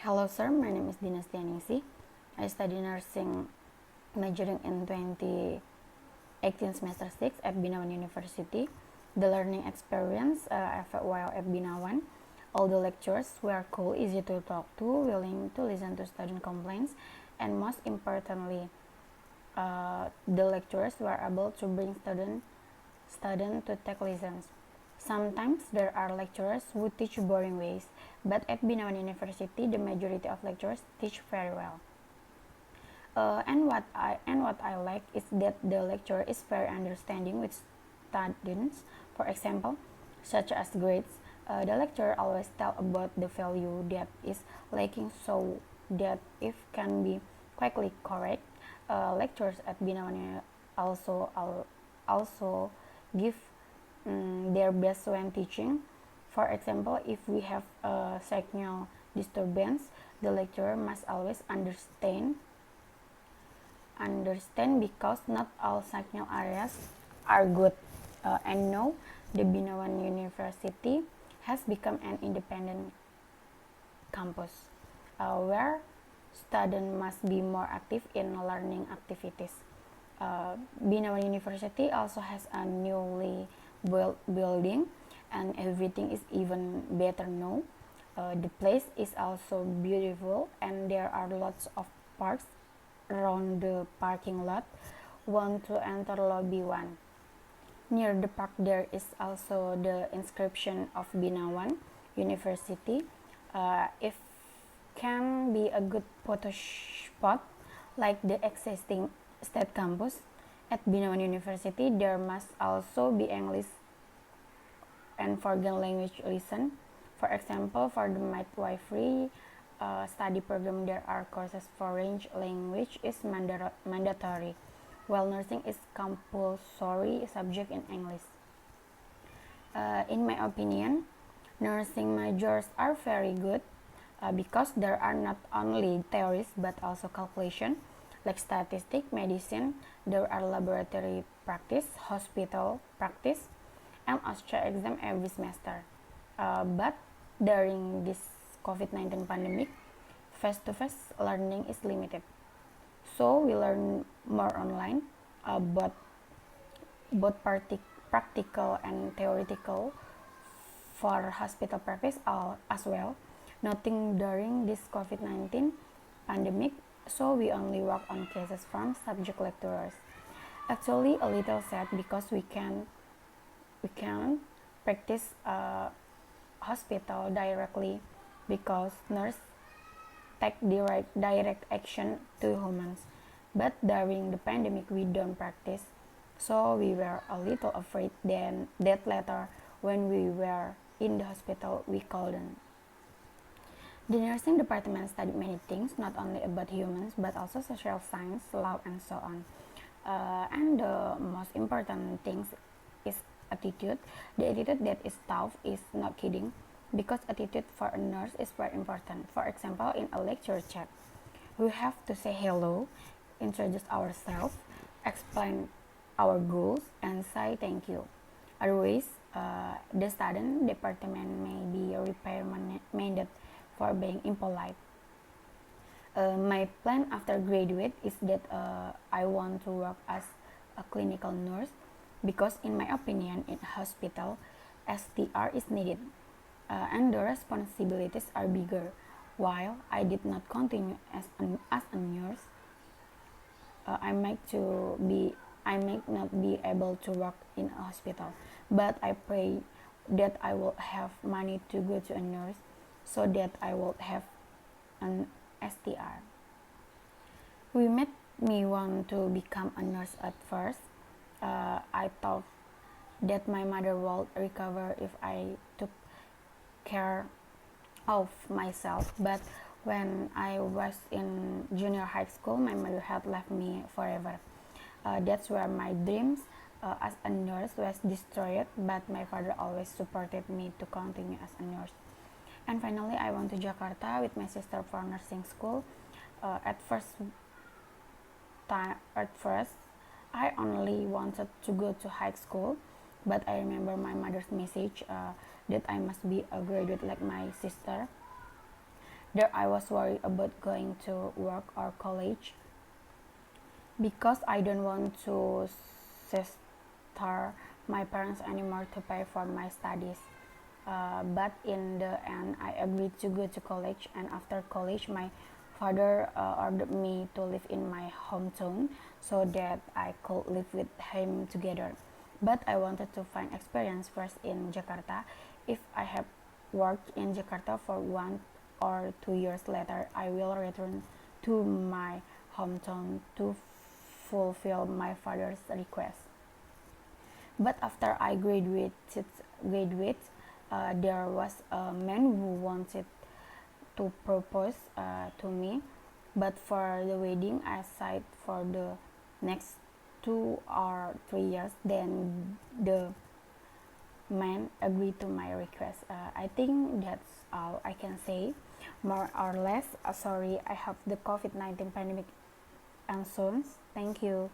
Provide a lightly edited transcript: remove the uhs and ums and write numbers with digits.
Hello sir, my name is Dina ningsih. I study nursing majoring in 2018 semester 6 at Bina University. The learning experience while at Bina 1. All the lecturers were cool, easy to talk to, willing to listen to student complaints, and most importantly, the lecturers were able to bring student to take lessons. Sometimes there are lecturers who teach boring ways, but at Bina University, the majority of lecturers teach very well. And what I like is that the lecturer is very understanding with students. For example, such as grades, the lecturer always tell about the value that is lacking, so that if can be quickly correct. Lecturers at Bina also give their best when teaching. For example, if we have a signal disturbance, the lecturer must always understand because not all signal areas are good. And now, the Bina University has become an independent campus where students must be more active in learning activities. Bina University also has a newly built building, and everything is even better now. The place is also beautiful, and there are lots of parks around the parking lot. Want to enter lobby 1. Near the park there is also the inscription of Bina 1 University. If can be a good photo spot like the existing state campus at Bina 1 University, there must also be English and foreign language lesson. For example, for the midwifery study program, there are courses for foreign language is mandatory, while nursing is compulsory subject in English. In my opinion, nursing majors are very good because there are not only theories but also calculation like statistics, medicine. There are laboratory practice, hospital practice, and OSCE exam every semester. But during this COVID-19 pandemic, face-to-face learning is limited. So we learn more online, both practical and theoretical for hospital practice as well. Nothing during this COVID-19 pandemic, so we only work on cases from subject lecturers. Actually, a little sad because we can practice hospital directly because nurse take direct action to humans. But during the pandemic, we don't practice, so we were a little afraid then that later when we were in the hospital we couldn't. The nursing department studied many things, not only about humans but also social science, law, and so on. And the most important things is attitude. The attitude that is tough is not kidding, because attitude for a nurse is very important. For example, in a lecture chat, we have to say hello, introduce ourselves, explain our goals, and say thank you. Otherwise, the student department may be reprimanded for being impolite. My plan after graduate is that I want to work as a clinical nurse, because in my opinion in a hospital STR is needed, and the responsibilities are bigger. While I did not continue as a nurse, I might not be able to work in a hospital, but I pray that I will have money to go to a nurse so that I will have an STR. We made me want to become a nurse at first. I thought that my mother would recover if I took care of myself, but when I was in junior high school, my mother had left me forever. That's where my dreams as a nurse was destroyed, but my father always supported me to continue as a nurse. And finally, I went to Jakarta with my sister for nursing school. At first, I only wanted to go to high school, but I remember my mother's message that I must be a graduate like my sister. There I was worried about going to work or college because I don't want to starve my parents anymore to pay for my studies. But in the end, I agreed to go to college, and after college, my father ordered me to live in my hometown so that I could live with him together. But I wanted to find experience first in Jakarta. If I have worked in Jakarta for 1 or 2 years later, I will return to my hometown to fulfill my father's request. But after I graduate, there was a man who wanted to propose to me, but for the wedding I signed for the next 2 or 3 years. Then the man agreed to my request. I think that's all I can say, more or less. Sorry, I have the COVID-19 pandemic and soon. Thank you.